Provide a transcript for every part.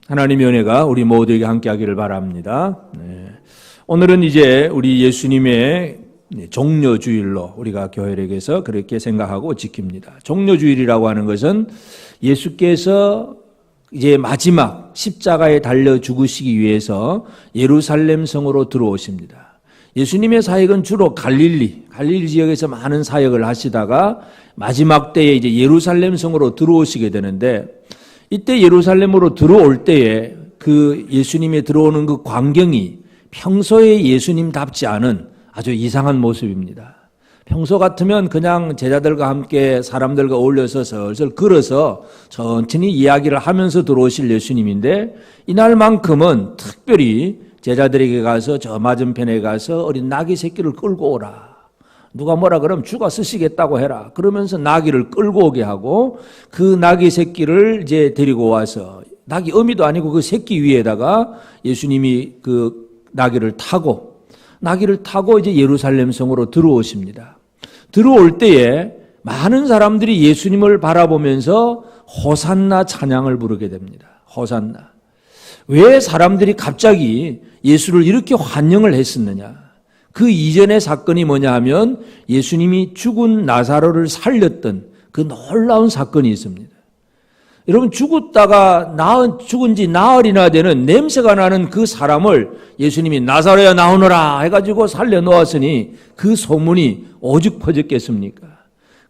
하나님의 은혜가 우리 모두에게 함께하기를 바랍니다. 오늘은 이제 우리 예수님의 종려주일로 우리가 교회력에서 그렇게 생각하고 지킵니다. 종려주일이라고 하는 것은 예수께서 이제 마지막 십자가에 달려 죽으시기 위해서 예루살렘 성으로 들어오십니다. 예수님의 사역은 주로 갈릴리 지역에서 많은 사역을 하시다가 마지막 때에 이제 예루살렘 성으로 들어오시게 되는데, 이때 예루살렘으로 들어올 때에 그 예수님이 들어오는 그 광경이 평소에 예수님답지 않은 아주 이상한 모습입니다. 평소 같으면 그냥 제자들과 함께 사람들과 어울려서 슬슬 걸어서 천천히 이야기를 하면서 들어오실 예수님인데, 이날만큼은 특별히 제자들에게 가서 저 맞은편에 가서 어린 나귀 새끼를 끌고 오라. 누가 뭐라 그러면 주가 쓰시겠다고 해라. 그러면서 나귀를 끌고 오게 하고, 그 나귀 새끼를 이제 데리고 와서, 나귀 어미도 아니고 그 새끼 위에다가 예수님이 그 나귀를 타고 이제 예루살렘 성으로 들어오십니다. 들어올 때에 많은 사람들이 예수님을 바라보면서 호산나 찬양을 부르게 됩니다. 호산나. 왜 사람들이 갑자기 예수를 이렇게 환영을 했었느냐? 그 이전의 사건이 뭐냐 하면 예수님이 죽은 나사로를 살렸던 그 놀라운 사건이 있습니다. 여러분, 죽은 지 나흘이나 되는 냄새가 나는 그 사람을 예수님이 나사로야 나오너라 해가지고 살려놓았으니 그 소문이 오죽 퍼졌겠습니까?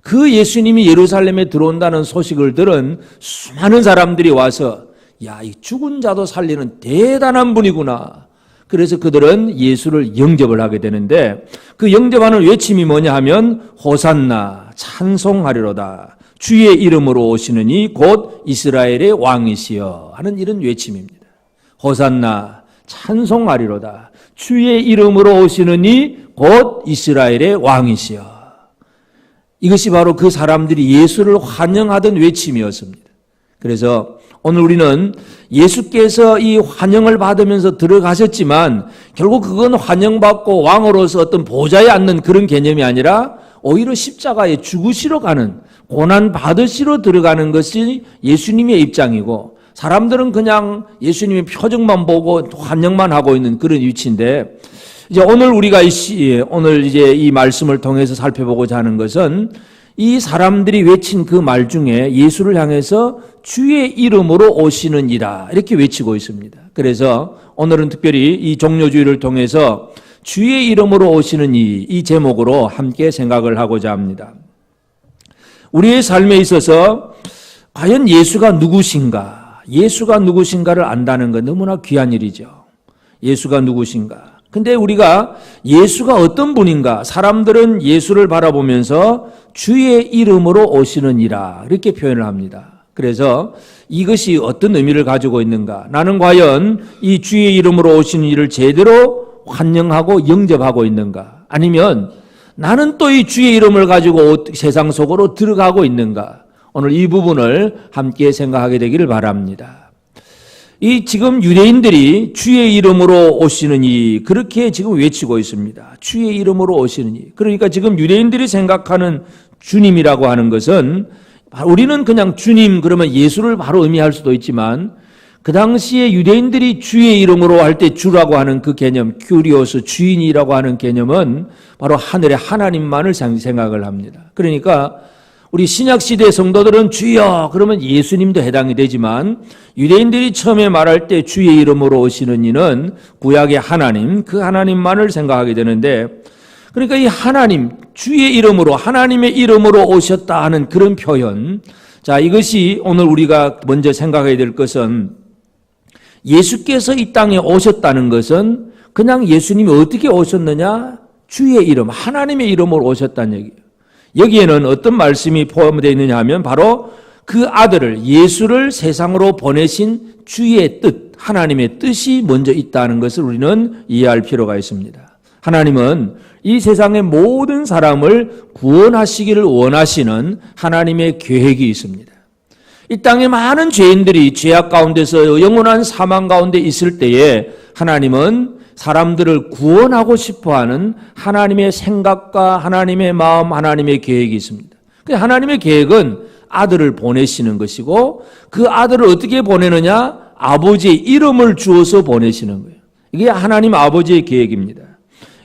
그 예수님이 예루살렘에 들어온다는 소식을 들은 수많은 사람들이 와서, 야, 이 죽은 자도 살리는 대단한 분이구나. 그래서 그들은 예수를 영접을 하게 되는데, 그 영접하는 외침이 뭐냐 하면 호산나 찬송하리로다. 주의 이름으로 오시는 이 곧 이스라엘의 왕이시여 하는 이런 외침입니다. 호산나 찬송하리로다. 주의 이름으로 오시는 이 곧 이스라엘의 왕이시여. 이것이 바로 그 사람들이 예수를 환영하던 외침이었습니다. 그래서 오늘 우리는 예수께서 이 환영을 받으면서 들어가셨지만 결국 그건 환영받고 왕으로서 어떤 보좌에 앉는 그런 개념이 아니라 오히려 십자가에 죽으시러 가는, 고난 받으시러 들어가는 것이 예수님의 입장이고, 사람들은 그냥 예수님의 표정만 보고 환영만 하고 있는 그런 위치인데, 이제 오늘 우리가 오늘 이제 이 말씀을 통해서 살펴보고자 하는 것은 이 사람들이 외친 그 말 중에 예수를 향해서 주의 이름으로 오시는 이라 이렇게 외치고 있습니다. 그래서 오늘은 특별히 이 종려주의를 통해서 주의 이름으로 오시는 이 제목으로 함께 생각을 하고자 합니다. 우리의 삶에 있어서 과연 예수가 누구신가를 안다는 건 너무나 귀한 일이죠. 예수가 누구신가? 근데 우리가 예수가 어떤 분인가? 사람들은 예수를 바라보면서 주의 이름으로 오시는 이라 이렇게 표현을 합니다. 그래서 이것이 어떤 의미를 가지고 있는가? 나는 과연 이 주의 이름으로 오시는 이를 제대로 환영하고 영접하고 있는가? 아니면 나는 또 이 주의 이름을 가지고 세상 속으로 들어가고 있는가? 오늘 이 부분을 함께 생각하게 되기를 바랍니다. 이 지금 유대인들이 주의 이름으로 오시는 이 그렇게 지금 외치고 있습니다. 주의 이름으로 오시는 이. 그러니까 지금 유대인들이 생각하는 주님이라고 하는 것은, 우리는 그냥 주님 그러면 예수를 바로 의미할 수도 있지만, 그 당시에 유대인들이 주의 이름으로 할 때 주라고 하는 그 개념, 큐리오스 주인이라고 하는 개념은 바로 하늘의 하나님만을 생각을 합니다. 그러니까 우리 신약시대 성도들은 주여 그러면 예수님도 해당이 되지만, 유대인들이 처음에 말할 때 주의 이름으로 오시는 이는 구약의 하나님, 그 하나님만을 생각하게 되는데, 그러니까 이 하나님, 주의 이름으로, 하나님의 이름으로 오셨다 하는 그런 표현, 자, 이것이 오늘 우리가 먼저 생각해야 될 것은, 예수께서 이 땅에 오셨다는 것은 그냥 예수님이 어떻게 오셨느냐? 주의 이름, 하나님의 이름으로 오셨다는 얘기예요. 여기에는 어떤 말씀이 포함되어 있느냐 하면 바로 그 아들을, 예수를 세상으로 보내신 주의 뜻, 하나님의 뜻이 먼저 있다는 것을 우리는 이해할 필요가 있습니다. 하나님은 이 세상의 모든 사람을 구원하시기를 원하시는 하나님의 계획이 있습니다. 이 땅에 많은 죄인들이 죄악 가운데서 영원한 사망 가운데 있을 때에 하나님은 사람들을 구원하고 싶어하는 하나님의 생각과 하나님의 마음, 하나님의 계획이 있습니다. 하나님의 계획은 아들을 보내시는 것이고, 그 아들을 어떻게 보내느냐? 아버지의 이름을 주어서 보내시는 거예요. 이게 하나님 아버지의 계획입니다.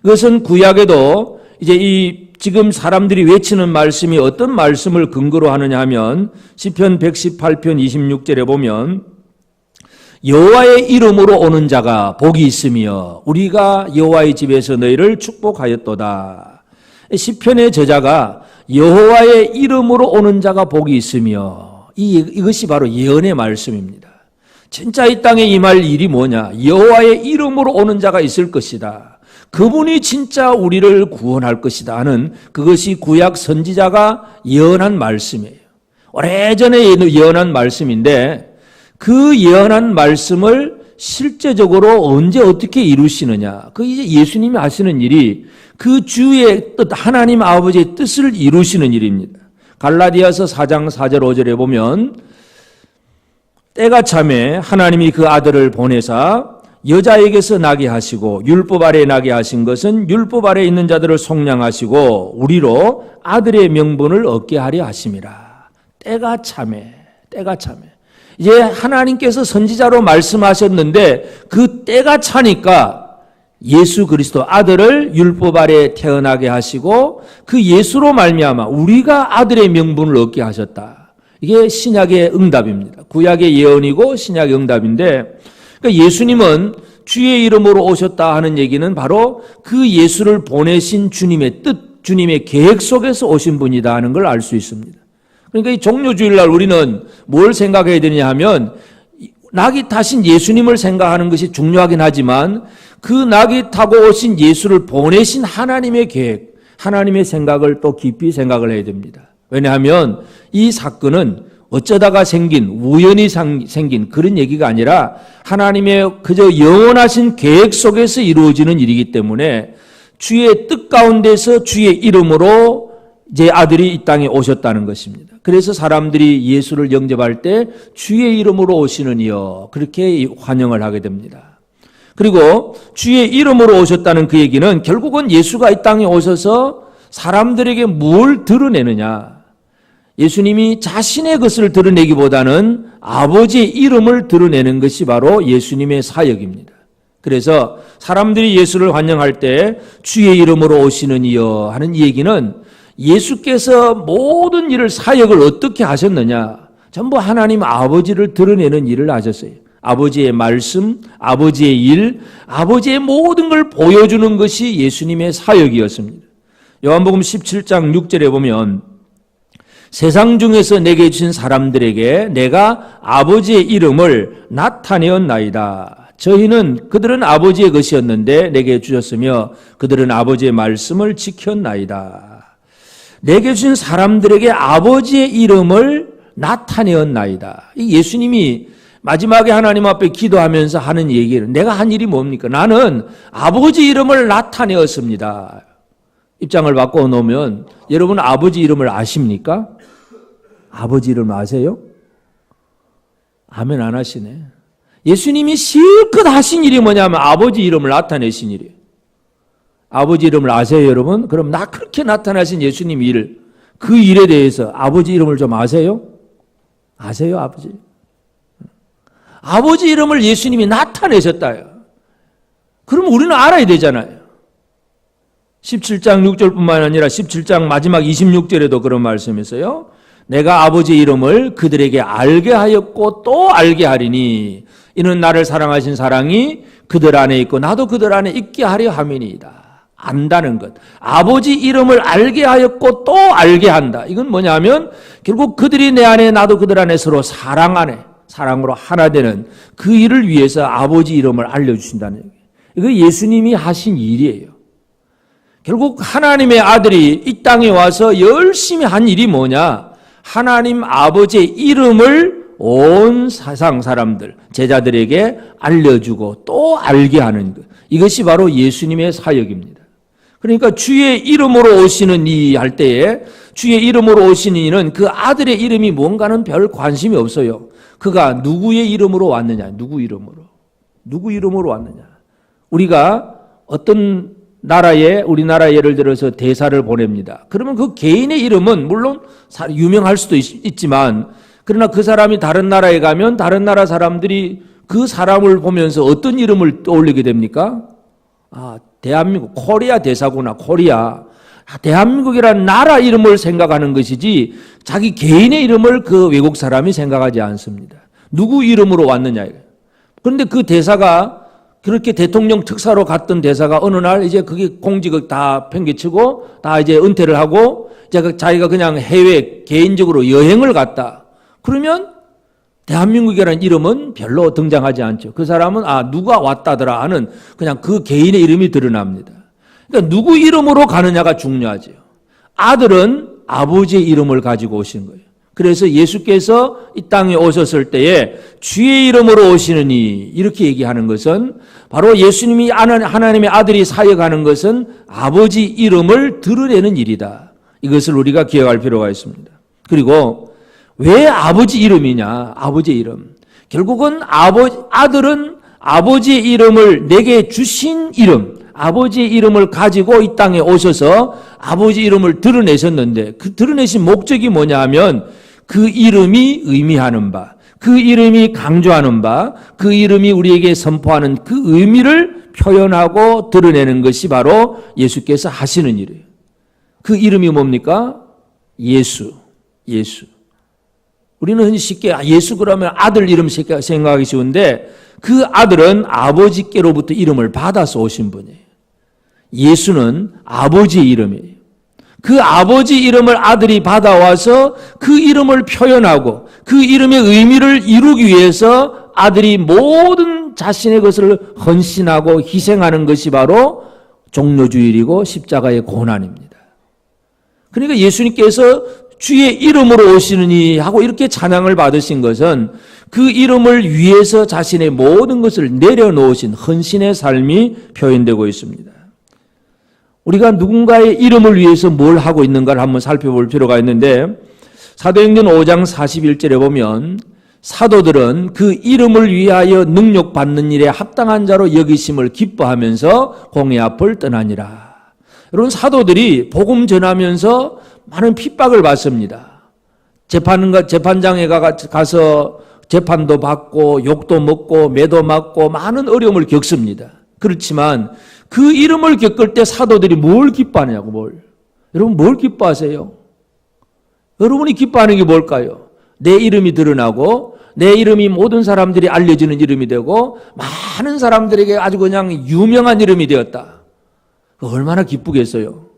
이것은 구약에도 이제 지금 사람들이 외치는 말씀이 어떤 말씀을 근거로 하느냐 하면 시편 118편 26절에 보면 여호와의 이름으로 오는 자가 복이 있으며 우리가 여호와의 집에서 너희를 축복하였도다. 시편의 저자가 여호와의 이름으로 오는 자가 복이 있으며 이것이 바로 예언의 말씀입니다. 진짜 이 땅에 임할 일이 뭐냐? 여호와의 이름으로 오는 자가 있을 것이다. 그분이 진짜 우리를 구원할 것이다 하는 그것이 구약 선지자가 예언한 말씀이에요. 오래전에 예언한 말씀인데 그 예언한 말씀을 실제적으로 언제 어떻게 이루시느냐? 그 이제 예수님이 하시는 일이 그 주의 뜻, 하나님 아버지의 뜻을 이루시는 일입니다. 갈라디아서 4장 4절 5절에 보면 때가 참에 하나님이 그 아들을 보내사 여자에게서 나게 하시고 율법 아래 나게 하신 것은 율법 아래 있는 자들을 속량하시고 우리로 아들의 명분을 얻게 하려 하심이라. 때가 참에 이제 하나님께서 선지자로 말씀하셨는데 그 때가 차니까 예수 그리스도 아들을 율법 아래 태어나게 하시고 그 예수로 말미암아 우리가 아들의 명분을 얻게 하셨다. 이게 신약의 응답입니다. 구약의 예언이고 신약의 응답인데 그러니까 예수님은 주의 이름으로 오셨다 하는 얘기는 바로 그 예수를 보내신 주님의 뜻, 주님의 계획 속에서 오신 분이다 하는 걸 알 수 있습니다. 그러니까 이 종료주일날 우리는 뭘 생각해야 되느냐 하면 낙이 타신 예수님을 생각하는 것이 중요하긴 하지만 그 낙이 타고 오신 예수를 보내신 하나님의 계획, 하나님의 생각을 또 깊이 생각을 해야 됩니다. 왜냐하면 이 사건은 어쩌다가 생긴, 우연히 생긴 그런 얘기가 아니라 하나님의 그저 영원하신 계획 속에서 이루어지는 일이기 때문에 주의 뜻 가운데서 주의 이름으로 제 아들이 이 땅에 오셨다는 것입니다. 그래서 사람들이 예수를 영접할 때 주의 이름으로 오시는 이여 그렇게 환영을 하게 됩니다. 그리고 주의 이름으로 오셨다는 그 얘기는 결국은 예수가 이 땅에 오셔서 사람들에게 뭘 드러내느냐. 예수님이 자신의 것을 드러내기보다는 아버지의 이름을 드러내는 것이 바로 예수님의 사역입니다. 그래서 사람들이 예수를 환영할 때 주의 이름으로 오시는 이여 하는 이 얘기는 예수께서 모든 일을 사역을 어떻게 하셨느냐 전부 하나님 아버지를 드러내는 일을 하셨어요. 아버지의 말씀, 아버지의 일, 아버지의 모든 걸 보여주는 것이 예수님의 사역이었습니다. 요한복음 17장 6절에 보면 세상 중에서 내게 주신 사람들에게 내가 아버지의 이름을 나타내었나이다. 저희는 그들은 아버지의 것이었는데 내게 주셨으며 그들은 아버지의 말씀을 지켰나이다. 내게 주신 사람들에게 아버지의 이름을 나타내었나이다. 예수님이 마지막에 하나님 앞에 기도하면서 하는 얘기는 내가 한 일이 뭡니까? 나는 아버지 이름을 나타내었습니다. 입장을 바꿔 놓으면 여러분 아버지 이름을 아십니까? 아버지 이름 아세요? 아멘 안 하시네. 예수님이 실컷 하신 일이 뭐냐면 아버지 이름을 나타내신 일이에요. 아버지 이름을 아세요 여러분? 그럼 나 그렇게 나타나신 예수님 일, 그 일에 대해서 아버지 이름을 좀 아세요? 아세요 아버지? 아버지 이름을 예수님이 나타내셨다요. 그럼 우리는 알아야 되잖아요. 17장 6절뿐만 아니라 17장 마지막 26절에도 그런 말씀이 있어요. 내가 아버지의 이름을 그들에게 알게 하였고 또 알게 하리니 이는 나를 사랑하신 사랑이 그들 안에 있고 나도 그들 안에 있게 하려 함이니이다. 안다는 것. 아버지 이름을 알게 하였고 또 알게 한다. 이건 뭐냐면 결국 그들이 내 안에 나도 그들 안에 서로 사랑 안에 사랑으로 하나 되는 그 일을 위해서 아버지 이름을 알려주신다는 얘기예요. 이거 예수님이 하신 일이에요. 결국 하나님의 아들이 이 땅에 와서 열심히 한 일이 뭐냐? 하나님 아버지의 이름을 온 세상 사람들, 제자들에게 알려주고 또 알게 하는 것. 이것이 바로 예수님의 사역입니다. 그러니까 주의 이름으로 오시는 이 할 때에 주의 이름으로 오시는 이는 그 아들의 이름이 뭔가는 별 관심이 없어요. 그가 누구의 이름으로 왔느냐? 누구 이름으로 왔느냐? 우리가 어떤 우리나라에 예를 들어서 대사를 보냅니다. 그러면 그 개인의 이름은 물론 유명할 수도 있지만 그러나 그 사람이 다른 나라에 가면 다른 나라 사람들이 그 사람을 보면서 어떤 이름을 떠올리게 됩니까? 대한민국, 코리아 대사구나, 코리아. 대한민국이라는 나라 이름을 생각하는 것이지 자기 개인의 이름을 그 외국 사람이 생각하지 않습니다. 누구 이름으로 왔느냐. 그런데 그 대사가 그렇게 대통령 특사로 갔던 대사가 어느 날 이제 그게 공직을 다 팽개치고 다 이제 은퇴를 하고 이제 자기가 그냥 해외 개인적으로 여행을 갔다. 그러면 대한민국이라는 이름은 별로 등장하지 않죠. 그 사람은 누가 왔다더라 하는 그냥 그 개인의 이름이 드러납니다. 그러니까 누구 이름으로 가느냐가 중요하죠. 아들은 아버지의 이름을 가지고 오신 거예요. 그래서 예수께서 이 땅에 오셨을 때에 주의 이름으로 오시느니 이렇게 얘기하는 것은 바로 예수님이 하나님의 아들이 사역하는 것은 아버지 이름을 드러내는 일이다. 이것을 우리가 기억할 필요가 있습니다. 그리고 왜 아버지 이름이냐? 아버지의 이름. 결국은 아들은 아버지의 이름을 내게 주신 이름, 아버지의 이름을 가지고 이 땅에 오셔서 아버지 이름을 드러내셨는데 그 드러내신 목적이 뭐냐 하면 그 이름이 의미하는 바, 그 이름이 강조하는 바, 그 이름이 우리에게 선포하는 그 의미를 표현하고 드러내는 것이 바로 예수께서 하시는 일이에요. 그 이름이 뭡니까? 예수. 우리는 흔히 쉽게 예수 그러면 아들 이름 생각하기 쉬운데 그 아들은 아버지께로부터 이름을 받아서 오신 분이에요. 예수는 아버지의 이름이에요. 그 아버지 이름을 아들이 받아와서 그 이름을 표현하고 그 이름의 의미를 이루기 위해서 아들이 모든 자신의 것을 헌신하고 희생하는 것이 바로 종려주일이고 십자가의 고난입니다. 그러니까 예수님께서 주의 이름으로 오시느니 하고 이렇게 찬양을 받으신 것은 그 이름을 위해서 자신의 모든 것을 내려놓으신 헌신의 삶이 표현되고 있습니다. 우리가 누군가의 이름을 위해서 뭘 하고 있는가를 한번 살펴볼 필요가 있는데 사도행전 5장 41절에 보면 사도들은 그 이름을 위하여 능력받는 일에 합당한 자로 여기심을 기뻐하면서 공회 앞을 떠나니라. 여러분 사도들이 복음 전하면서 많은 핍박을 받습니다. 재판장에 가서 재판도 받고 욕도 먹고 매도 맞고 많은 어려움을 겪습니다. 그렇지만 그 이름을 겪을 때 사도들이 뭘 기뻐하냐고 여러분 뭘 기뻐하세요? 여러분이 기뻐하는 게 뭘까요? 내 이름이 드러나고 내 이름이 모든 사람들이 알려지는 이름이 되고 많은 사람들에게 아주 그냥 유명한 이름이 되었다. 얼마나 기쁘겠어요?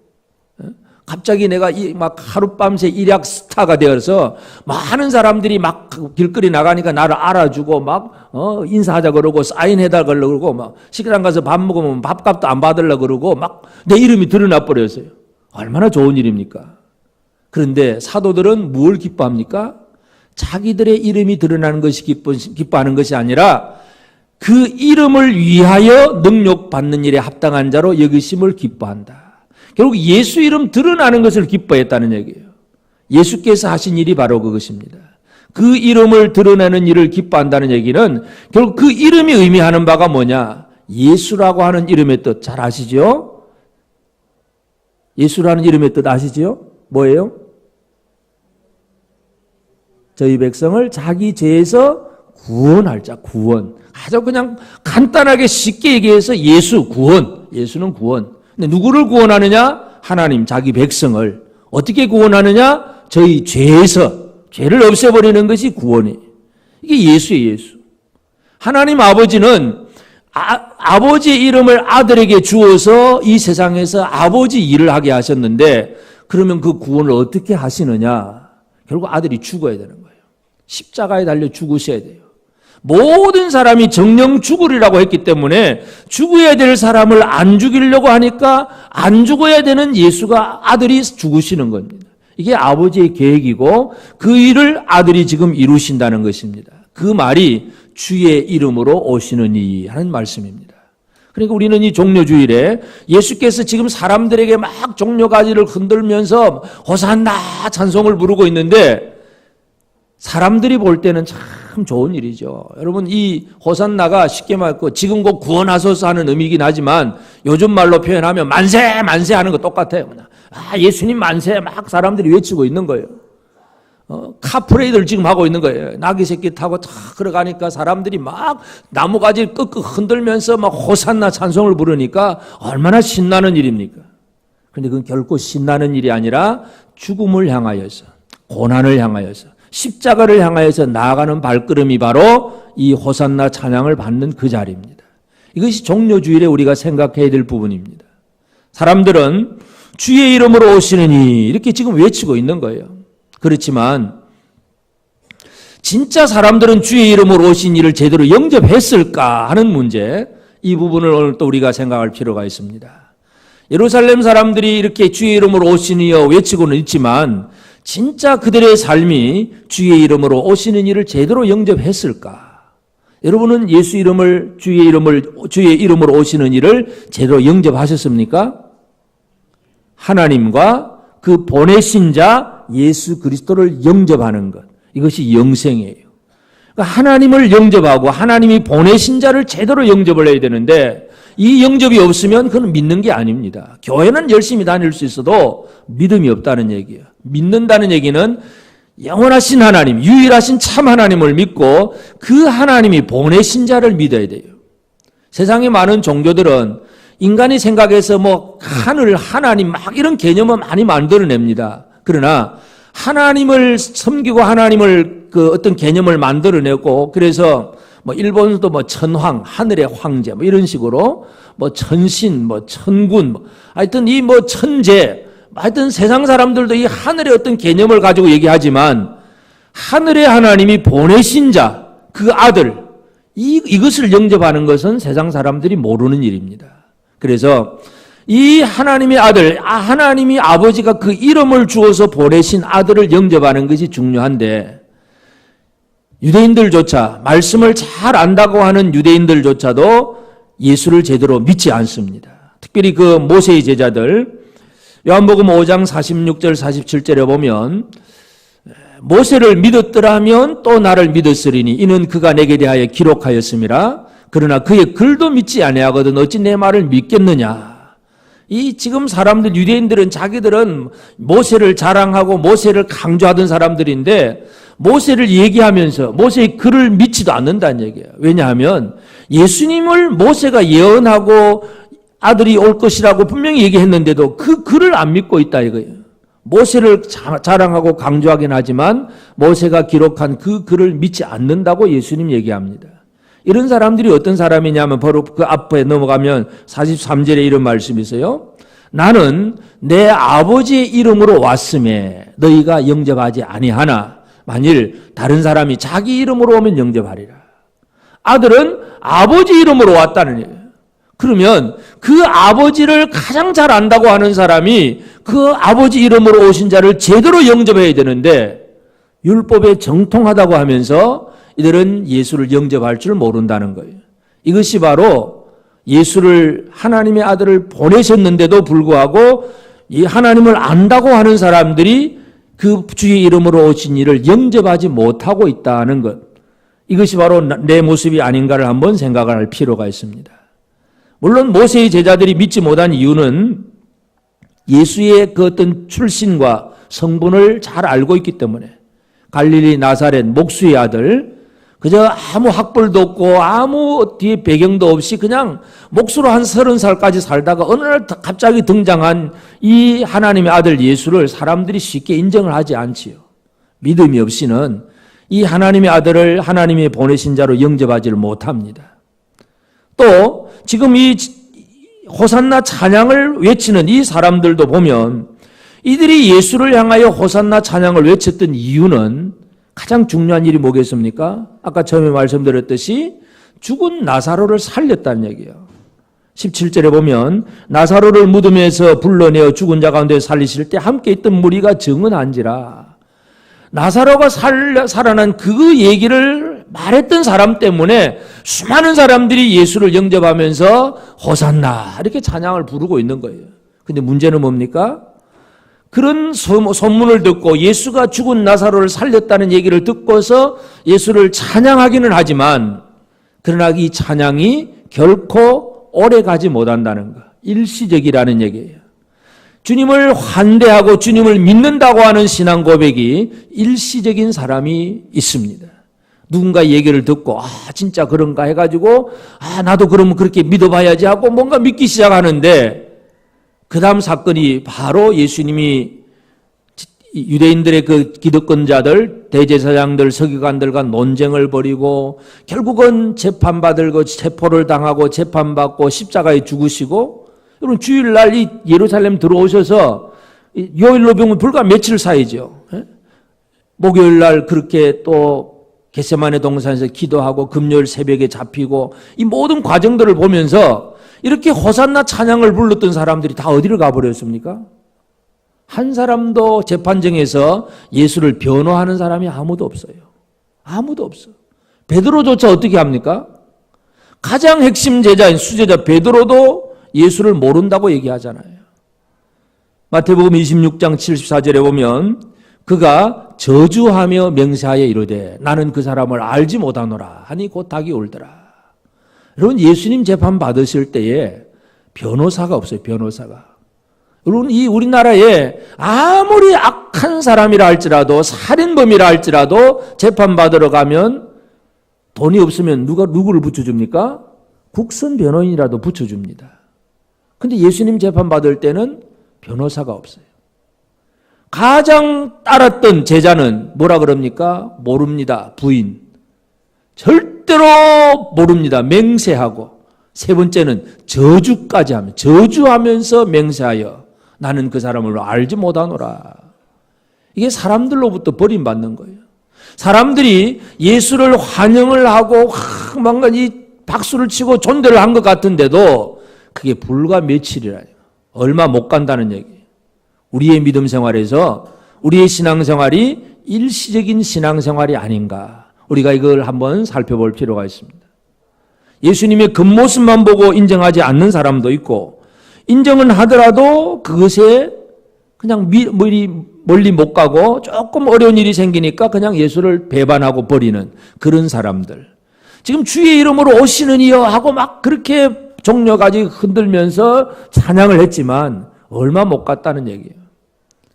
갑자기 내가 막 하룻밤새 일약 스타가 되어서 많은 사람들이 막 길거리 나가니까 나를 알아주고 막 인사하자 그러고 사인해달라 그러고 막 식당 가서 밥 먹으면 밥값도 안 받으려고 그러고 막 내 이름이 드러나 버렸어요. 얼마나 좋은 일입니까? 그런데 사도들은 뭘 기뻐합니까? 자기들의 이름이 드러나는 것이 기뻐하는 것이 아니라 그 이름을 위하여 능력받는 일에 합당한 자로 여기심을 기뻐한다. 결국 예수 이름 드러나는 것을 기뻐했다는 얘기예요. 예수께서 하신 일이 바로 그것입니다. 그 이름을 드러내는 일을 기뻐한다는 얘기는 결국 그 이름이 의미하는 바가 뭐냐? 예수라고 하는 이름의 뜻 잘 아시죠? 예수라는 이름의 뜻 아시죠? 뭐예요? 저희 백성을 자기 죄에서 구원할 자, 구원. 아주 그냥 간단하게 쉽게 얘기해서 예수, 구원. 예수는 구원. 근데 누구를 구원하느냐? 하나님, 자기 백성을. 어떻게 구원하느냐? 저희 죄에서, 죄를 없애버리는 것이 구원이에요. 이게 예수예요, 예수. 하나님 아버지는 아버지의 이름을 아들에게 주어서 이 세상에서 아버지 일을 하게 하셨는데 그러면 그 구원을 어떻게 하시느냐? 결국 아들이 죽어야 되는 거예요. 십자가에 달려 죽으셔야 돼요. 모든 사람이 정령 죽으리라고 했기 때문에 죽어야 될 사람을 안 죽이려고 하니까 안 죽어야 되는 예수가 아들이 죽으시는 겁니다. 이게 아버지의 계획이고 그 일을 아들이 지금 이루신다는 것입니다. 그 말이 주의 이름으로 오시느니 하는 말씀입니다. 그러니까 우리는 이 종려주일에 예수께서 지금 사람들에게 막 종려가지를 흔들면서 호산나 찬송을 부르고 있는데 사람들이 볼 때는 참 좋은 일이죠. 여러분 이 호산나가 쉽게 말고 지금 곧 구원하소서 하는 의미이긴 하지만 요즘 말로 표현하면 만세 만세 하는 거 똑같아요. 예수님 만세 막 사람들이 외치고 있는 거예요. 카프레이드를 지금 하고 있는 거예요. 나귀 새끼 타고 탁 걸어가니까 사람들이 막 나무가지 끄끄 흔들면서 막 호산나 찬송을 부르니까 얼마나 신나는 일입니까? 그런데 그건 결코 신나는 일이 아니라 죽음을 향하여서, 고난을 향하여서, 십자가를 향하여서 나아가는 발걸음이 바로 이 호산나 찬양을 받는 그 자리입니다. 이것이 종료주일에 우리가 생각해야 될 부분입니다. 사람들은 주의 이름으로 오시느니 이렇게 지금 외치고 있는 거예요. 그렇지만 진짜 사람들은 주의 이름으로 오신 이를 제대로 영접했을까 하는 문제, 이 부분을 오늘 또 우리가 생각할 필요가 있습니다. 예루살렘 사람들이 이렇게 주의 이름으로 오시니여 외치고는 있지만 진짜 그들의 삶이 주의 이름으로 오시는 이를 제대로 영접했을까? 여러분은 예수 이름을 주의 이름으로 오시는 이를 제대로 영접하셨습니까? 하나님과 그 보내신 자 예수 그리스도를 영접하는 것, 이것이 영생이에요. 그러니까 하나님을 영접하고 하나님이 보내신 자를 제대로 영접을 해야 되는데 이 영접이 없으면 그건 믿는 게 아닙니다. 교회는 열심히 다닐 수 있어도 믿음이 없다는 얘기예요. 믿는다는 얘기는 영원하신 하나님, 유일하신 참 하나님을 믿고 그 하나님이 보내신 자를 믿어야 돼요. 세상에 많은 종교들은 인간이 생각해서 뭐 하늘, 하나님 막 이런 개념을 많이 만들어냅니다. 그러나 하나님을 섬기고 하나님을 그 어떤 개념을 만들어내고 그래서 뭐 일본도 뭐 천황, 하늘의 황제 뭐 이런 식으로 뭐 천신, 뭐 천군, 뭐 하여튼 이 뭐 천재, 하여튼 세상 사람들도 이 하늘의 어떤 개념을 가지고 얘기하지만 하늘의 하나님이 보내신 자, 그 아들, 이것을 영접하는 것은 세상 사람들이 모르는 일입니다. 그래서 이 하나님의 아들, 하나님이 아버지가 그 이름을 주어서 보내신 아들을 영접하는 것이 중요한데 유대인들조차, 말씀을 잘 안다고 하는 유대인들조차도 예수를 제대로 믿지 않습니다. 특별히 그 모세의 제자들, 요한복음 5장 46절 47절에 보면 모세를 믿었더라면 또 나를 믿었으리니 이는 그가 내게 대하여 기록하였음이라. 그러나 그의 글도 믿지 아니하거든 어찌 내 말을 믿겠느냐. 이 지금 사람들, 유대인들은 자기들은 모세를 자랑하고 모세를 강조하던 사람들인데 모세를 얘기하면서 모세의 글을 믿지도 않는다는 얘기예요. 왜냐하면 예수님을 모세가 예언하고 아들이 올 것이라고 분명히 얘기했는데도 그 글을 안 믿고 있다 이거예요. 모세를 자랑하고 강조하긴 하지만 모세가 기록한 그 글을 믿지 않는다고 예수님 얘기합니다. 이런 사람들이 어떤 사람이냐면 바로 그 앞에 넘어가면 43절에 이런 말씀이 있어요. 나는 내 아버지의 이름으로 왔음에 너희가 영접하지 아니하나 만일 다른 사람이 자기 이름으로 오면 영접하리라. 아들은 아버지 이름으로 왔다는 얘기예요. 그러면 그 아버지를 가장 잘 안다고 하는 사람이 그 아버지 이름으로 오신 자를 제대로 영접해야 되는데 율법에 정통하다고 하면서 이들은 예수를 영접할 줄 모른다는 거예요. 이것이 바로 예수를, 하나님의 아들을 보내셨는데도 불구하고 이 하나님을 안다고 하는 사람들이 그 주의 이름으로 오신 이를 영접하지 못하고 있다는 것. 이것이 바로 내 모습이 아닌가를 한번 생각을 할 필요가 있습니다. 물론 모세의 제자들이 믿지 못한 이유는 예수의 그 어떤 출신과 성분을 잘 알고 있기 때문에 갈릴리 나사렛 목수의 아들, 그저 아무 학벌도 없고 아무 뒤에 배경도 없이 그냥 목수로 한 30살까지 살다가 어느 날 갑자기 등장한 이 하나님의 아들 예수를 사람들이 쉽게 인정을 하지 않지요. 믿음이 없이는 이 하나님의 아들을 하나님이 보내신 자로 영접하지를 못합니다. 또 지금 이 호산나 찬양을 외치는 이 사람들도 보면 이들이 예수를 향하여 호산나 찬양을 외쳤던 이유는 가장 중요한 일이 뭐겠습니까? 아까 처음에 말씀드렸듯이 죽은 나사로를 살렸다는 얘기예요. 17절에 보면 나사로를 무덤에서 불러내어 죽은 자 가운데 살리실 때 함께 있던 무리가 증언한지라. 나사로가 살아난 그 얘기를 말했던 사람 때문에 수많은 사람들이 예수를 영접하면서 호산나 이렇게 찬양을 부르고 있는 거예요. 근데 문제는 뭡니까? 그런 소문을 듣고 예수가 죽은 나사로를 살렸다는 얘기를 듣고서 예수를 찬양하기는 하지만 그러나 이 찬양이 결코 오래 가지 못한다는 것. 일시적이라는 얘기예요. 주님을 환대하고 주님을 믿는다고 하는 신앙 고백이 일시적인 사람이 있습니다. 누군가 얘기를 듣고 진짜 그런가 해가지고 나도 그러면 그렇게 믿어봐야지 하고 뭔가 믿기 시작하는데 그 다음 사건이 바로 예수님이 유대인들의 그 기득권자들, 대제사장들, 서기관들과 논쟁을 벌이고 결국은 재판받고 체포를 당하고 재판받고 십자가에 죽으시고, 여러분 주일날 이 예루살렘 들어오셔서 요일로 보면 불과 며칠 사이죠. 목요일날 그렇게 또 겟세마네 동산에서 기도하고 금요일 새벽에 잡히고 이 모든 과정들을 보면서 이렇게 호산나 찬양을 불렀던 사람들이 다 어디를 가버렸습니까? 한 사람도 재판정에서 예수를 변호하는 사람이 아무도 없어요. 아무도 없어. 베드로조차 어떻게 합니까? 가장 핵심 제자인 수제자 베드로도 예수를 모른다고 얘기하잖아요. 마태복음 26장 74절에 보면 그가 저주하며 맹세하여 이르되 나는 그 사람을 알지 못하노라 하니 곧 닭이 울더라. 여러분 예수님 재판 받으실 때에 변호사가 없어요. 변호사가. 여러분 이 우리나라에 아무리 악한 사람이라 할지라도 살인범이라 할지라도 재판받으러 가면 돈이 없으면 누구를 붙여줍니까? 국선 변호인이라도 붙여줍니다. 근데 예수님 재판받을 때는 변호사가 없어요. 가장 따랐던 제자는 뭐라 그럽니까? 모릅니다. 부인. 절대로 모릅니다. 맹세하고. 세 번째는 저주까지 하면 저주하면서 맹세하여 나는 그 사람을 알지 못하노라. 이게 사람들로부터 버림받는 거예요. 사람들이 예수를 환영을 하고 뭔가 이 박수를 치고 존대를 한 것 같은데도 그게 불과 며칠이라요. 얼마 못 간다는 얘기예요. 우리의 믿음 생활에서 우리의 신앙생활이 일시적인 신앙생활이 아닌가. 우리가 이걸 한번 살펴볼 필요가 있습니다. 예수님의 겉모습만 보고 인정하지 않는 사람도 있고 인정은 하더라도 그것에 그냥 멀리 못 가고 조금 어려운 일이 생기니까 그냥 예수를 배반하고 버리는 그런 사람들. 지금 주의 이름으로 오시는 이여 하고 막 그렇게 종려까지 흔들면서 찬양을 했지만 얼마 못 갔다는 얘기예요.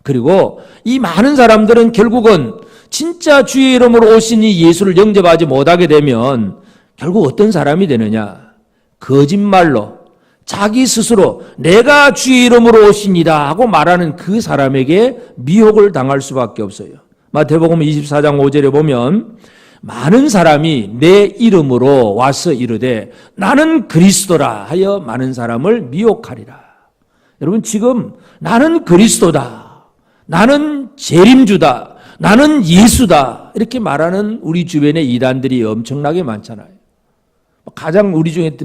그리고 이 많은 사람들은 결국은 진짜 주의 이름으로 오신 이 예수를 영접하지 못하게 되면 결국 어떤 사람이 되느냐? 거짓말로 자기 스스로 내가 주의 이름으로 오시니다 하고 말하는 그 사람에게 미혹을 당할 수밖에 없어요. 마태복음 24장 5절에 보면 많은 사람이 내 이름으로 와서 이르되 나는 그리스도라 하여 많은 사람을 미혹하리라. 여러분 지금 나는 그리스도다. 나는 재림주다. 나는 예수다. 이렇게 말하는 우리 주변에 이단들이 엄청나게 많잖아요. 가장 우리 중에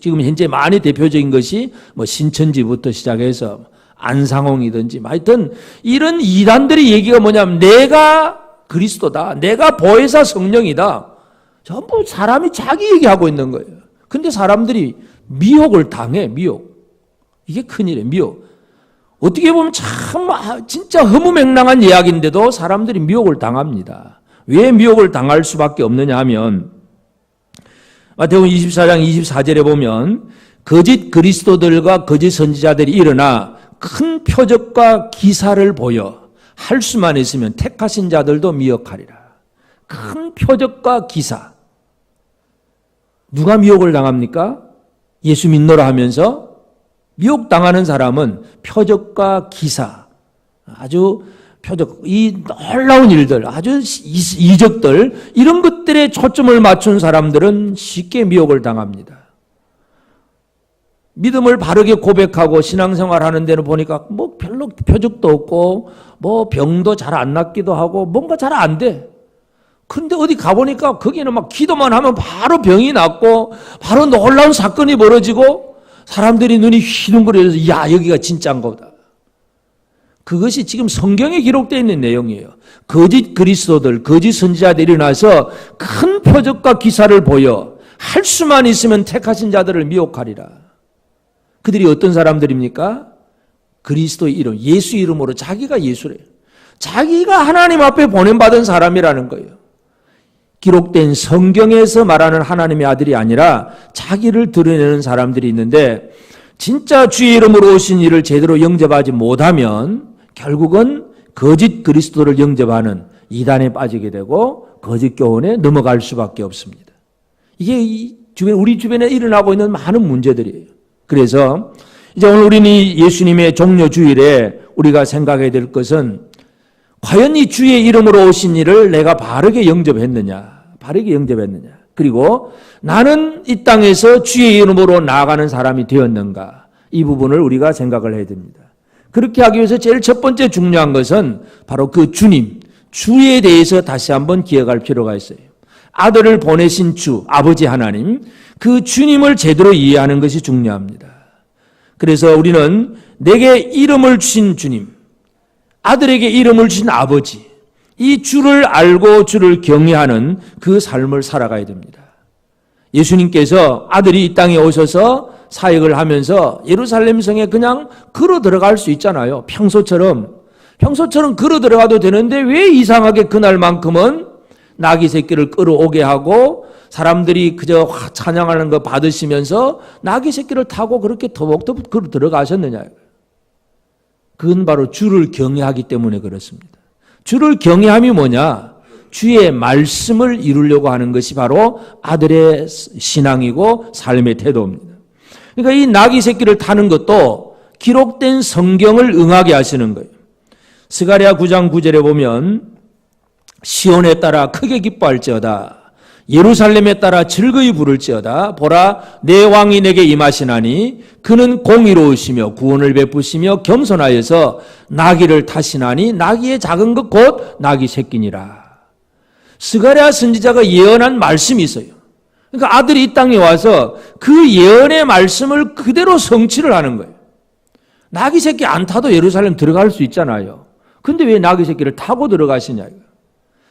지금 현재 많이 대표적인 것이 신천지부터 시작해서 안상홍이든지 하여튼 이런 이단들의 얘기가 뭐냐면 내가 그리스도다. 내가 보혜사 성령이다. 전부 사람이 자기 얘기하고 있는 거예요. 근데 사람들이 미혹을 당해. 미혹. 이게 큰일이에요. 미혹. 어떻게 보면 참 진짜 허무맹랑한 이야기인데도 사람들이 미혹을 당합니다. 왜 미혹을 당할 수밖에 없느냐 하면 마태복음 24장 24절에 보면 거짓 그리스도들과 거짓 선지자들이 일어나 큰 표적과 기사를 보여 할 수만 있으면 택하신 자들도 미혹하리라. 큰 표적과 기사. 누가 미혹을 당합니까? 예수 믿노라 하면서 미혹당하는 사람은 표적과 기사, 아주 이 놀라운 일들, 아주 이적들, 이런 것들에 초점을 맞춘 사람들은 쉽게 미혹을 당합니다. 믿음을 바르게 고백하고 신앙생활 하는 데는 보니까 별로 표적도 없고 병도 잘 안 낫기도 하고 뭔가 잘 안 돼. 그런데 어디 가보니까 거기는 막 기도만 하면 바로 병이 낫고 바로 놀라운 사건이 벌어지고 사람들이 눈이 휘둥그레져서 야 여기가 진짜인 거다. 그것이 지금 성경에 기록되어 있는 내용이에요. 거짓 그리스도들, 거짓 선지자들이 일어나서 큰 표적과 기사를 보여 할 수만 있으면 택하신 자들을 미혹하리라. 그들이 어떤 사람들입니까? 그리스도의 이름, 예수 이름으로 자기가 예수래요. 자기가 하나님 앞에 보냄받은 사람이라는 거예요. 기록된 성경에서 말하는 하나님의 아들이 아니라 자기를 드러내는 사람들이 있는데 진짜 주의 이름으로 오신 이를 제대로 영접하지 못하면 결국은 거짓 그리스도를 영접하는 이단에 빠지게 되고 거짓 교훈에 넘어갈 수밖에 없습니다. 이게 우리 주변에 일어나고 있는 많은 문제들이에요. 그래서 이제 오늘 우리는 예수님의 종려주일에 우리가 생각해야 될 것은 과연 이 주의 이름으로 오신 이를 내가 바르게 영접했느냐, 그리고 나는 이 땅에서 주의 이름으로 나아가는 사람이 되었는가, 이 부분을 우리가 생각을 해야 됩니다. 그렇게 하기 위해서 제일 첫 번째 중요한 것은 바로 그 주님, 주에 대해서 다시 한번 기억할 필요가 있어요. 아들을 보내신 주, 아버지 하나님, 그 주님을 제대로 이해하는 것이 중요합니다. 그래서 우리는 내게 이름을 주신 주님, 아들에게 이름을 주신 아버지, 이 주를 알고 주를 경외하는 그 삶을 살아가야 됩니다. 예수님께서 아들이 이 땅에 오셔서 사역을 하면서 예루살렘 성에 그냥 걸어 들어갈 수 있잖아요. 평소처럼 걸어 들어가도 되는데 왜 이상하게 그날만큼은 나귀 새끼를 끌어오게 하고 사람들이 그저 찬양하는 거 받으시면서 나귀 새끼를 타고 그렇게 터벅터벅 걸어 들어가셨느냐. 그건 바로 주를 경외하기 때문에 그렇습니다. 주를 경외함이 뭐냐? 주의 말씀을 이루려고 하는 것이 바로 아들의 신앙이고 삶의 태도입니다. 그러니까 이 나귀 새끼를 타는 것도 기록된 성경을 응하게 하시는 거예요. 스가랴 9장 9절에 보면 시온에 따라 크게 기뻐할지어다. 예루살렘에 따라 즐거이 부를지어다. 보라, 내 왕이 내게 임하시나니 그는 공의로우시며 구원을 베푸시며 겸손하여서 나귀를 타시나니 나귀의 작은 것 곧 나귀 새끼니라. 스가랴 선지자가 예언한 말씀이 있어요. 그러니까 아들이 이 땅에 와서 그 예언의 말씀을 그대로 성취를 하는 거예요. 나귀 새끼 안 타도 예루살렘 들어갈 수 있잖아요. 근데 왜 나귀 새끼를 타고 들어가시냐.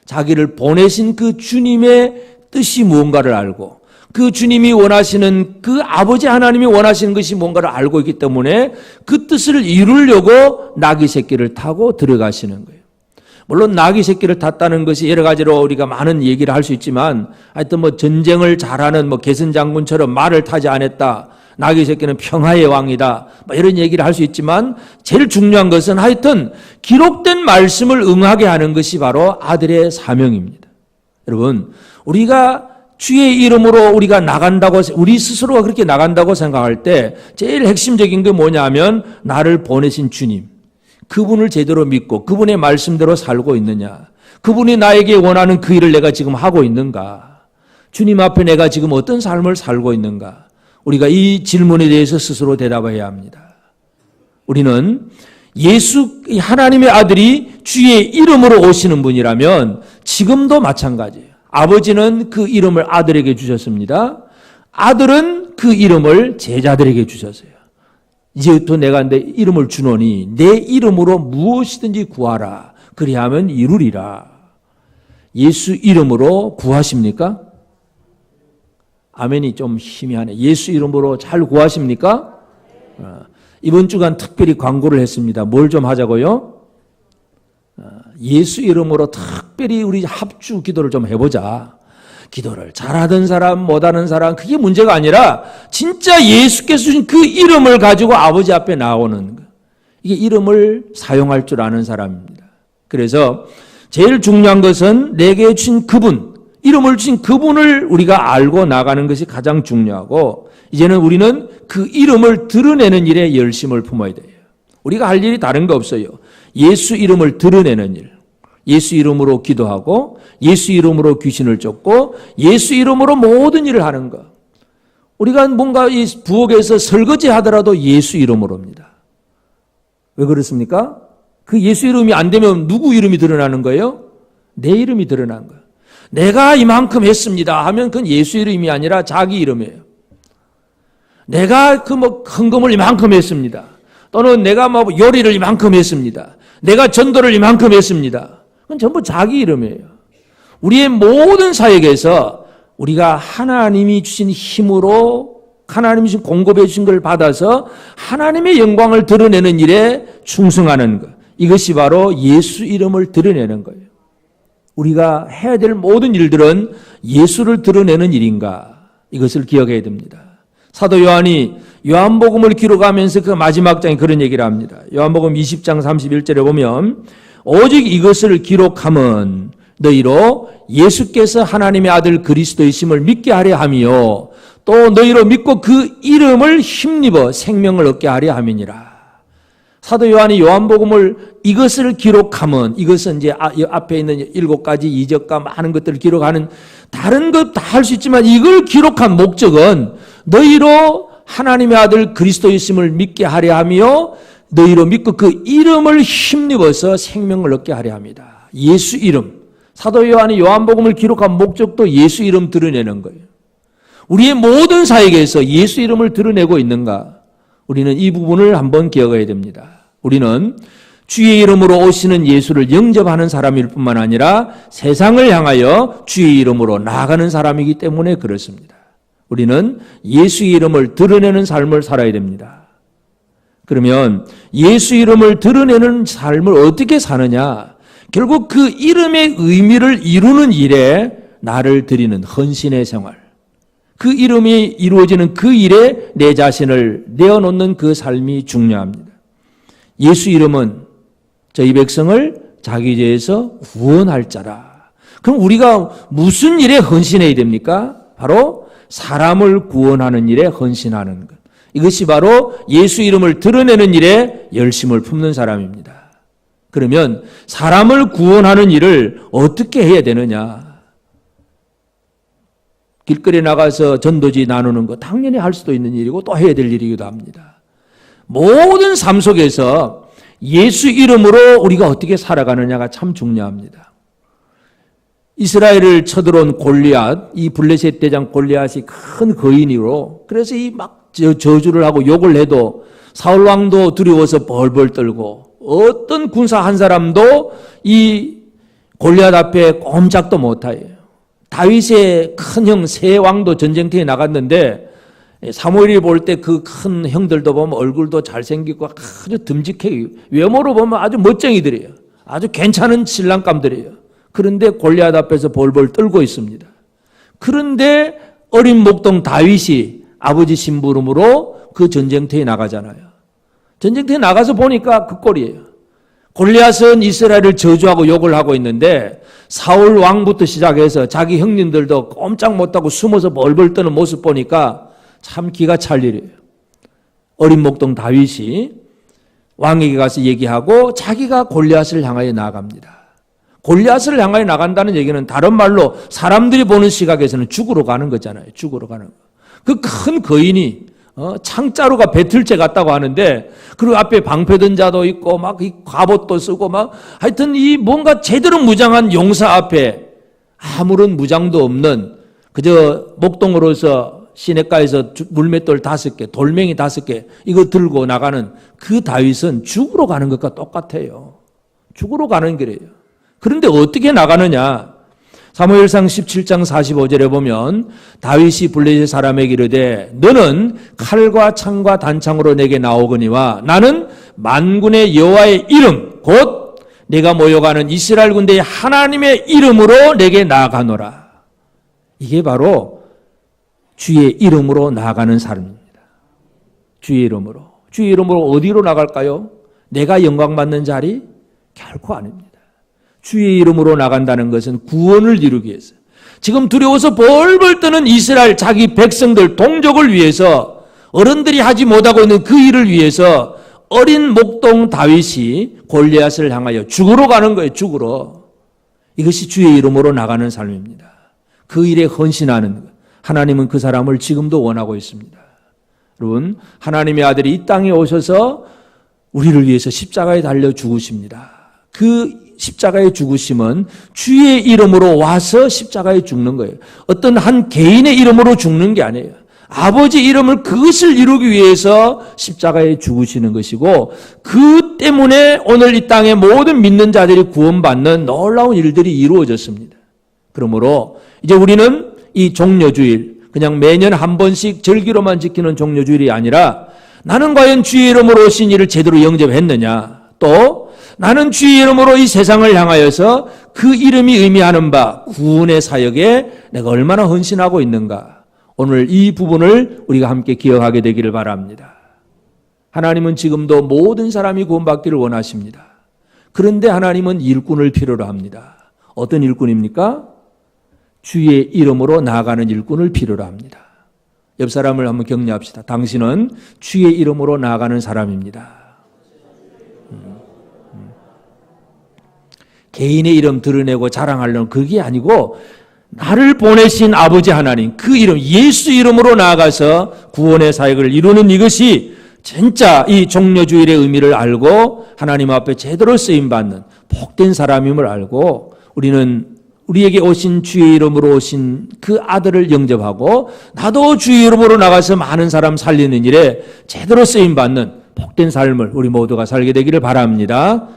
자기를 보내신 그 주님의 뜻이 무언가를 알고 그 주님이 원하시는 그 아버지 하나님이 원하시는 것이 뭔가를 알고 있기 때문에 그 뜻을 이루려고 나귀 새끼를 타고 들어가시는 거예요. 물론 나귀 새끼를 탔다는 것이 여러 가지로 우리가 많은 얘기를 할 수 있지만 하여튼 뭐 전쟁을 잘하는 뭐 개선 장군처럼 말을 타지 않았다. 나귀 새끼는 평화의 왕이다. 뭐 이런 얘기를 할 수 있지만 제일 중요한 것은 하여튼 기록된 말씀을 응하게 하는 것이 바로 아들의 사명입니다. 여러분, 우리가 주의 이름으로 우리가 나간다고, 우리 스스로가 그렇게 나간다고 생각할 때 제일 핵심적인 게 뭐냐면 나를 보내신 주님, 그분을 제대로 믿고 그분의 말씀대로 살고 있느냐, 그분이 나에게 원하는 그 일을 내가 지금 하고 있는가, 주님 앞에 내가 지금 어떤 삶을 살고 있는가, 우리가 이 질문에 대해서 스스로 대답해야 합니다. 우리는 하나님의 아들이 주의 이름으로 오시는 분이라면 지금도 마찬가지예요. 아버지는 그 이름을 아들에게 주셨습니다. 아들은 그 이름을 제자들에게 주셨어요. 이제부터 내가 내 이름을 주노니 내 이름으로 무엇이든지 구하라. 그리하면 이루리라. 예수 이름으로 구하십니까? 아멘이 좀 희미하네. 예수 이름으로 잘 구하십니까? 이번 주간 특별히 광고를 했습니다. 뭘 좀 하자고요? 예수 이름으로 특별히 우리 합주 기도를 좀 해보자. 기도를 잘하던 사람 못하는 사람 그게 문제가 아니라 진짜 예수께서 주신 그 이름을 가지고 아버지 앞에 나오는 것. 이게 이름을 사용할 줄 아는 사람입니다. 그래서 제일 중요한 것은 내게 주신 그분, 이름을 주신 그분을 우리가 알고 나가는 것이 가장 중요하고 이제는 우리는 그 이름을 드러내는 일에 열심을 품어야 돼요. 우리가 할 일이 다른 거 없어요. 예수 이름을 드러내는 일, 예수 이름으로 기도하고 예수 이름으로 귀신을 쫓고 예수 이름으로 모든 일을 하는 것. 우리가 뭔가 이 부엌에서 설거지 하더라도 예수 이름으로입니다. 왜 그렇습니까? 그 예수 이름이 안 되면 누구 이름이 드러나는 거예요? 내 이름이 드러나는 거예요. 내가 이만큼 했습니다 하면 그건 예수 이름이 아니라 자기 이름이에요. 내가 헌금을 이만큼 했습니다. 또는 내가 요리를 이만큼 했습니다. 내가 전도를 이만큼 했습니다. 그건 전부 자기 이름이에요. 우리의 모든 사역에서 우리가 하나님이 주신 힘으로 하나님이 주신 공급해 주신 걸 받아서 하나님의 영광을 드러내는 일에 충성하는 것. 이것이 바로 예수 이름을 드러내는 거예요. 우리가 해야 될 모든 일들은 예수를 드러내는 일인가? 이것을 기억해야 됩니다. 사도 요한이 요한복음을 기록하면서 그 마지막 장에 그런 얘기를 합니다. 요한복음 20장 31절에 보면 오직 이것을 기록함은 너희로 예수께서 하나님의 아들 그리스도이심을 믿게 하려 함이요 또 너희로 믿고 그 이름을 힘입어 생명을 얻게 하려 함이니라. 사도 요한이 요한복음을 이것을 기록함은, 이것은 이제 앞에 있는 7가지 이적과 많은 것들을 기록하는 다른 것 다 할 수 있지만 이걸 기록한 목적은 너희로 하나님의 아들 그리스도이심을 믿게 하려 하며 너희로 믿고 그 이름을 힘입어서 생명을 얻게 하려 합니다. 예수 이름. 사도 요한이 요한복음을 기록한 목적도 예수 이름 드러내는 거예요. 우리의 모든 사역에서 예수 이름을 드러내고 있는가? 우리는 이 부분을 한번 기억해야 됩니다. 우리는 주의 이름으로 오시는 예수를 영접하는 사람일 뿐만 아니라 세상을 향하여 주의 이름으로 나아가는 사람이기 때문에 그렇습니다. 우리는 예수 이름을 드러내는 삶을 살아야 됩니다. 그러면 예수 이름을 드러내는 삶을 어떻게 사느냐? 결국 그 이름의 의미를 이루는 일에 나를 드리는 헌신의 생활. 그 이름이 이루어지는 그 일에 내 자신을 내어놓는 그 삶이 중요합니다. 예수 이름은 저희 백성을 자기 죄에서 구원할 자라. 그럼 우리가 무슨 일에 헌신해야 됩니까? 바로 사람을 구원하는 일에 헌신하는 것. 이것이 바로 예수 이름을 드러내는 일에 열심을 품는 사람입니다. 그러면 사람을 구원하는 일을 어떻게 해야 되느냐? 길거리에 나가서 전도지 나누는 거 당연히 할 수도 있는 일이고 또 해야 될 일이기도 합니다. 모든 삶 속에서 예수 이름으로 우리가 어떻게 살아가느냐가 참 중요합니다. 이스라엘을 쳐들어온 골리앗, 이 블레셋 대장 골리앗이 큰 거인으로 그래서 이 막 저주를 하고 욕을 해도 사울 왕도 두려워서 벌벌 떨고 어떤 군사 한 사람도 이 골리앗 앞에 꼼짝도 못하요. 다윗의 큰 형 세 왕도 전쟁터에 나갔는데 사무엘이 볼 때 그 큰 형들도 보면 얼굴도 잘생기고 아주 듬직해. 외모로 보면 아주 멋쟁이들이에요. 아주 괜찮은 신랑감들이에요. 그런데 골리앗 앞에서 벌벌 떨고 있습니다. 그런데 어린 목동 다윗이 아버지 심부름으로 그 전쟁터에 나가잖아요. 전쟁터에 나가서 보니까 그 꼴이에요. 골리앗은 이스라엘을 저주하고 욕을 하고 있는데 사울 왕부터 시작해서 자기 형님들도 꼼짝 못하고 숨어서 벌벌 떠는 모습 보니까 참 기가 찰 일이에요. 어린 목동 다윗이 왕에게 가서 얘기하고 자기가 골리앗을 향하여 나아갑니다. 골리앗을 향하여 나간다는 얘기는 다른 말로 사람들이 보는 시각에서는 죽으러 가는 거잖아요. 죽으러 가는 거. 그 큰 거인이 창자루가 배틀째 같다고 하는데 그리고 앞에 방패든 자도 있고 막 이 갑옷도 쓰고 막 하여튼 이 뭔가 제대로 무장한 용사 앞에 아무런 무장도 없는 그저 목동으로서 시냇가에서 물맷돌 5개, 돌멩이 5개 이거 들고 나가는 그 다윗은 죽으러 가는 것과 똑같아요. 죽으러 가는 길이에요. 그런데 어떻게 나가느냐? 사무엘상 17장 45절에 보면 다윗이 블레셋 사람에게 이르되 너는 칼과 창과 단창으로 내게 나오거니와 나는 만군의 여호와의 이름 곧 내가 모여가는 이스라엘 군대의 하나님의 이름으로 내게 나아가노라. 이게 바로 주의 이름으로 나아가는 삶입니다. 주의 이름으로. 주의 이름으로 어디로 나갈까요? 내가 영광받는 자리? 결코 아닙니다. 주의 이름으로 나간다는 것은 구원을 이루기 위해서 지금 두려워서 벌벌 떠는 이스라엘 자기 백성들 동족을 위해서 어른들이 하지 못하고 있는 그 일을 위해서 어린 목동 다윗이 골리앗을 향하여 죽으러 가는 거예요. 죽으러. 이것이 주의 이름으로 나가는 삶입니다. 그 일에 헌신하는 것. 하나님은 그 사람을 지금도 원하고 있습니다. 여러분, 하나님의 아들이 이 땅에 오셔서 우리를 위해서 십자가에 달려 죽으십니다. 그 십자가의 죽으심은 주의 이름으로 와서 십자가에 죽는 거예요. 어떤 한 개인의 이름으로 죽는 게 아니에요. 아버지 이름을 그것을 이루기 위해서 십자가에 죽으시는 것이고 그 때문에 오늘 이 땅의 모든 믿는 자들이 구원받는 놀라운 일들이 이루어졌습니다. 그러므로 이제 우리는 이 종려주일 그냥 매년 한 번씩 절기로만 지키는 종려주일이 아니라 나는 과연 주의 이름으로 오신 일을 제대로 영접했느냐 또 나는 주의 이름으로 이 세상을 향하여서 그 이름이 의미하는 바 구원의 사역에 내가 얼마나 헌신하고 있는가 오늘 이 부분을 우리가 함께 기억하게 되기를 바랍니다. 하나님은 지금도 모든 사람이 구원받기를 원하십니다. 그런데 하나님은 일꾼을 필요로 합니다. 어떤 일꾼입니까? 주의 이름으로 나아가는 일꾼을 필요로 합니다. 옆 사람을 한번 격려합시다. 당신은 주의 이름으로 나아가는 사람입니다. 개인의 이름 드러내고 자랑하려는 그게 아니고 나를 보내신 아버지 하나님 그 이름 예수 이름으로 나아가서 구원의 사역을 이루는 이것이 진짜 이 종려주일의 의미를 알고 하나님 앞에 제대로 쓰임받는 복된 사람임을 알고 우리는 우리에게 오신 주의 이름으로 오신 그 아들을 영접하고 나도 주의 이름으로 나가서 많은 사람 살리는 일에 제대로 쓰임받는 복된 삶을 우리 모두가 살게 되기를 바랍니다.